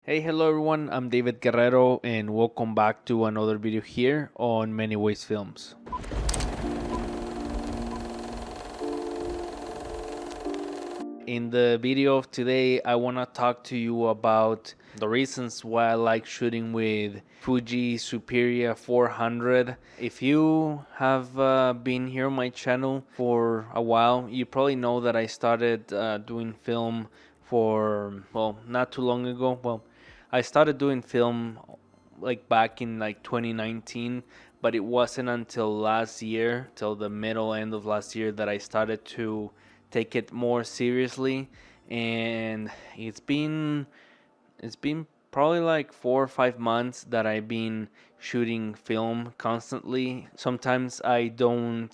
Hey, hello everyone, I'm David Guerrero and welcome back to another video here on Many Ways Films. In the video of today, I want to talk to you about the reasons why I like shooting with Fuji Superia 400. If you have been here on my channel for a while, you probably know that I started doing film not too long ago. I started doing film like back in like 2019, but it wasn't until last year, till the middle end of last year, that I started to take it more seriously. And it's been probably like 4 or 5 months that I've been shooting film constantly. Sometimes I'm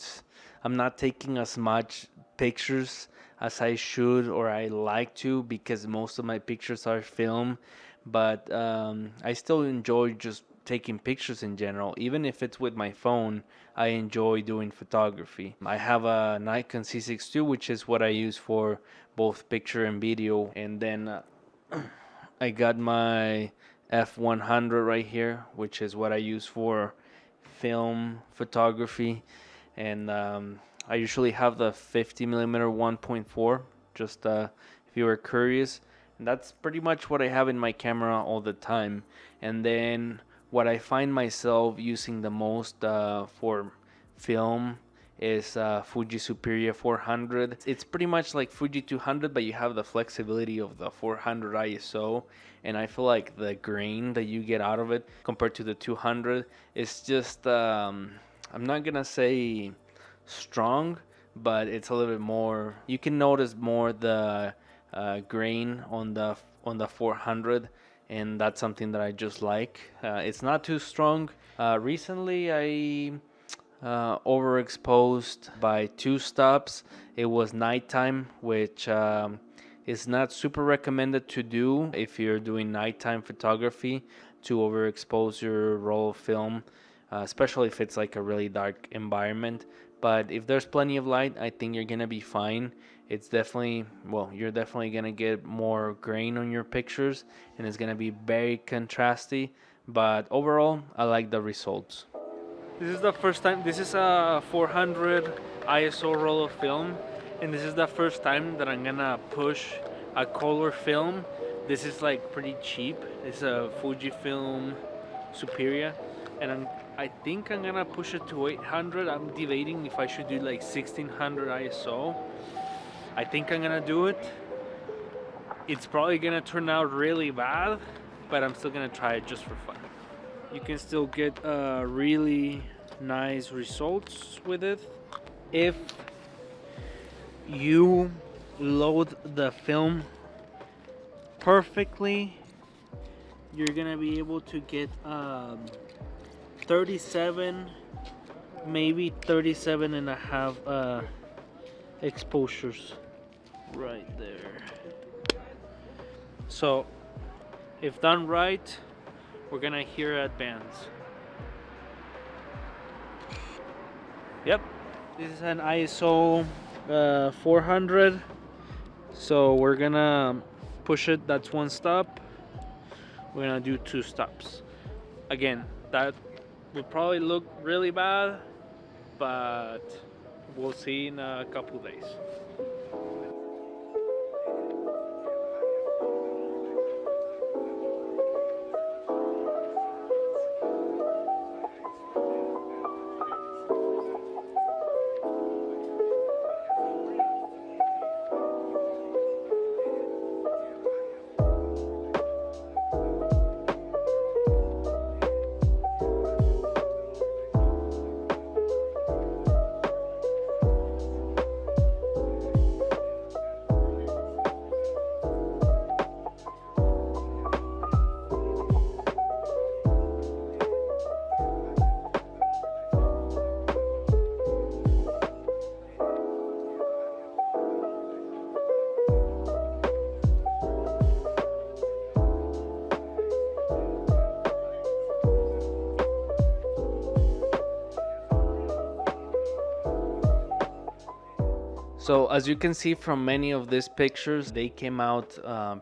not taking as much pictures as I should or I like to, because most of my pictures are film. But I still enjoy just taking pictures in general. Even if it's with my phone, I enjoy doing photography. I have a Nikon C6 II, which is what I use for both picture and video. And then I got my F100 right here, which is what I use for film photography. And I usually have the 50 millimeter 1.4, just if you were curious. And that's pretty much what I have in my camera all the time. And then what I find myself using the most for film is Fuji Superia 400. It's pretty much like Fuji 200, but you have the flexibility of the 400 ISO. And I feel like the grain that you get out of it compared to the 200 is just, I'm not gonna say strong, but it's a little bit more. You can notice more the grain on the 400, and that's something that I just like. It's not too strong. Recently, I overexposed by two stops. It was nighttime, which is not super recommended to do if you're doing nighttime photography, to overexpose your roll of film, especially if it's like a really dark environment. But if there's plenty of light, I think you're gonna be fine. You're definitely gonna get more grain on your pictures, and it's gonna be very contrasty. But overall, I like the results. This is the first time. This is a 400 ISO roll of film, and this is the first time that I'm gonna push a color film. This is like pretty cheap. It's a Fujifilm Superia, and I think I'm gonna push it to 800. I'm debating if I should do like 1600 ISO. I think I'm gonna do it. It's probably gonna turn out really bad, but I'm still gonna try it just for fun. You can still get really nice results with it if you load the film perfectly. You're gonna be able to get 37, maybe 37 and a half exposures right there. So if done right, we're gonna hear at bands. Yep, this is an ISO 400. So we're gonna push it. That's one stop. We're gonna do two stops. Again, that would probably look really bad, but we'll see in a couple days. So as you can see from many of these pictures, they came out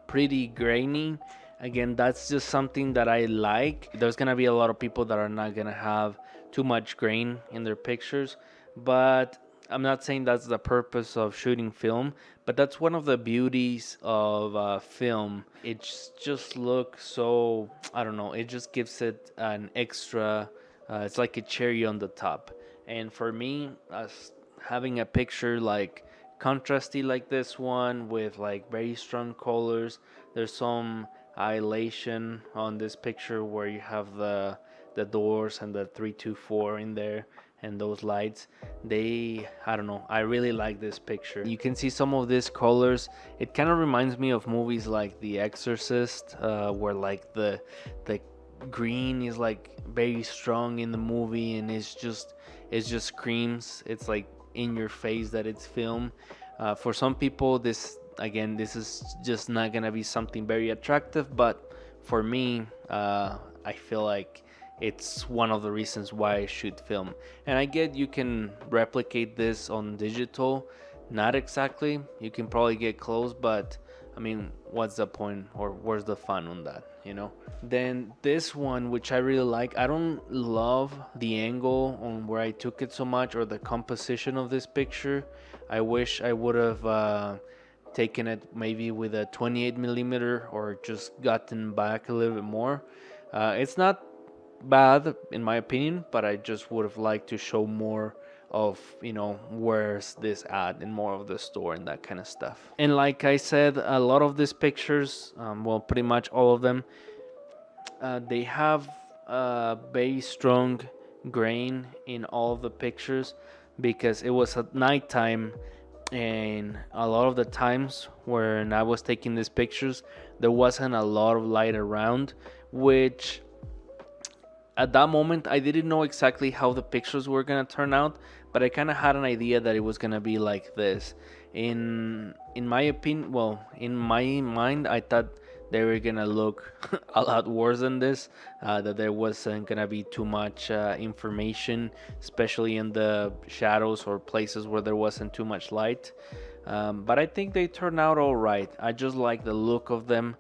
pretty grainy, Again, that's just something that I like. There's gonna be a lot of people that are not gonna have too much grain in their pictures, but I'm not saying that's the purpose of shooting film, but that's one of the beauties of film. It just looks so, I don't know, it just gives it an extra, it's like a cherry on the top. And for me, as having a picture like contrasty like this one with like very strong colors, there's some elation on this picture where you have the doors and the 324 in there and those lights. They, I don't know, I really like this picture. You can see some of these colors. It kind of reminds me of movies like The Exorcist, where like the green is like very strong in the movie, and it just screams. It's like in your face that it's film. For some people, this, again, this is just not gonna be something very attractive, but for me, I feel like it's one of the reasons why I shoot film. And I get you can replicate this on digital, not exactly. You can probably get close, but I mean, what's the point, or where's the fun on that, you know? Then this one, which I really like, I don't love the angle on where I took it so much, or the composition of this picture. I wish I would have taken it maybe with a 28 millimeter, or just gotten back a little bit more. It's not bad in my opinion, but I just would have liked to show more of, where's this at, and more of the store and that kind of stuff. And like I said, a lot of these pictures, well, pretty much all of them, they have very strong grain in all of the pictures, because it was at nighttime, and a lot of the times when I was taking these pictures, there wasn't a lot of light around, which at that moment I didn't know exactly how the pictures were gonna turn out, but I kind of had an idea that it was gonna be like this. In my opinion, well, in my mind, I thought they were gonna look a lot worse than this. That there wasn't gonna be too much information, especially in the shadows or places where there wasn't too much light. But I think they turned out all right. I just like the look of them.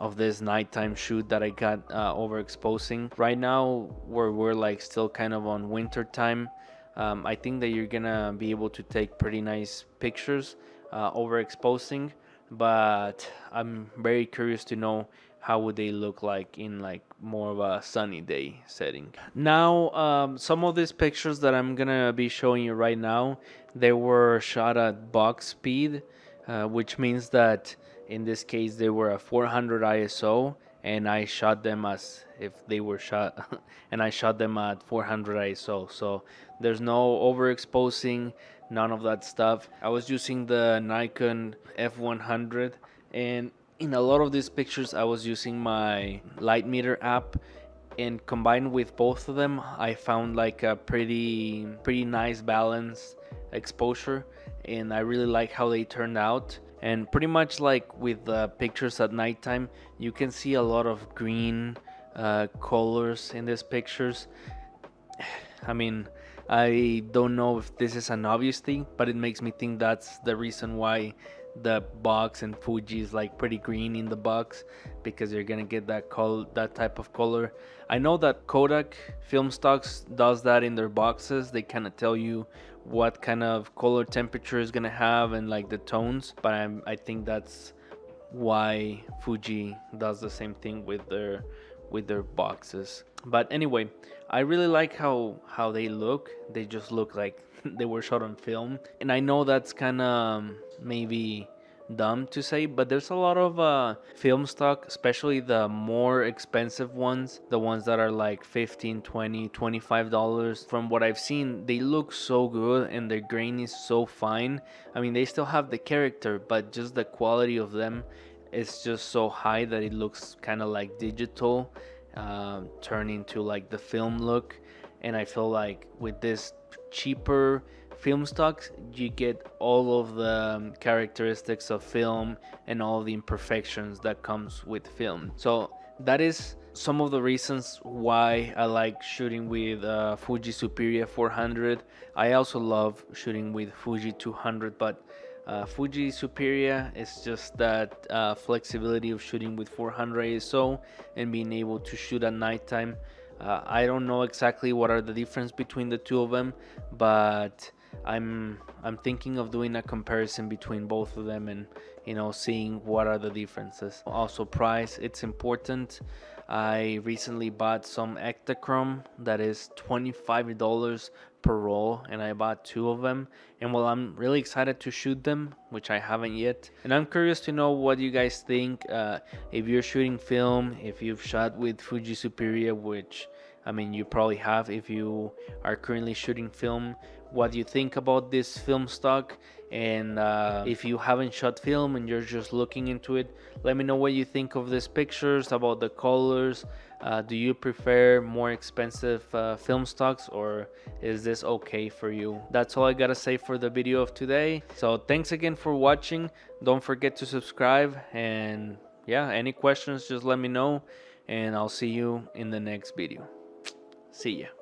Of this nighttime shoot that I got overexposing. Right now, where we're like still kind of on winter time, I think that you're gonna be able to take pretty nice pictures overexposing, but I'm very curious to know how would they look like in like more of a sunny day setting. Now, some of these pictures that I'm gonna be showing you right now, they were shot at box speed, which means that in this case they were a 400 ISO, and I shot them as if they were shot and I shot them at 400 ISO. So there's no overexposing, none of that stuff. I was using the Nikon F100, and in a lot of these pictures I was using my light meter app, and combined with both of them, I found like a pretty nice balance exposure, and I really like how they turned out. And pretty much like with the pictures at nighttime, you can see a lot of green colors in these pictures. I mean, I don't know if this is an obvious thing, but it makes me think that's the reason why the box and Fuji is like pretty green in the box, because you're gonna get that type of color. I know that Kodak film stocks does that in their boxes. They kind of tell you what kind of color temperature is gonna have and like the tones, but I think that's why Fuji does the same thing with their boxes. But anyway, I really like how they look. They just look like they were shot on film, and I know that's kind of maybe dumb to say, but there's a lot of film stock, especially the more expensive ones, the ones that are like 15, 20, $25. From what I've seen, they look so good and their grain is so fine. I mean, they still have the character, but just the quality of them is just so high that it looks kind of like digital, turn into like the film look. And I feel like with this cheaper film stocks, you get all of the characteristics of film and all the imperfections that comes with film. So that is some of the reasons why I like shooting with Fuji Superia 400. I also love shooting with Fuji 200, but Fuji Superia is just that flexibility of shooting with 400 ISO and being able to shoot at nighttime. I don't know exactly what are the difference between the two of them, but I'm thinking of doing a comparison between both of them and seeing what are the differences. Also price, it's important. I recently bought some Ektachrome that is $25 per roll, and I bought two of them. And well, I'm really excited to shoot them, which I haven't yet. And I'm curious to know what you guys think. If you're shooting film, if you've shot with Fuji Superia, which I mean you probably have if you are currently shooting film. What do you think about this film stock? And if you haven't shot film and you're just looking into it, let me know what you think of these pictures, about the colors. Do you prefer more expensive film stocks, or is this okay for you? That's all I gotta say for the video of today. So thanks again for watching. Don't forget to subscribe, and yeah, any questions, just let me know, and I'll see you in the next video. See ya.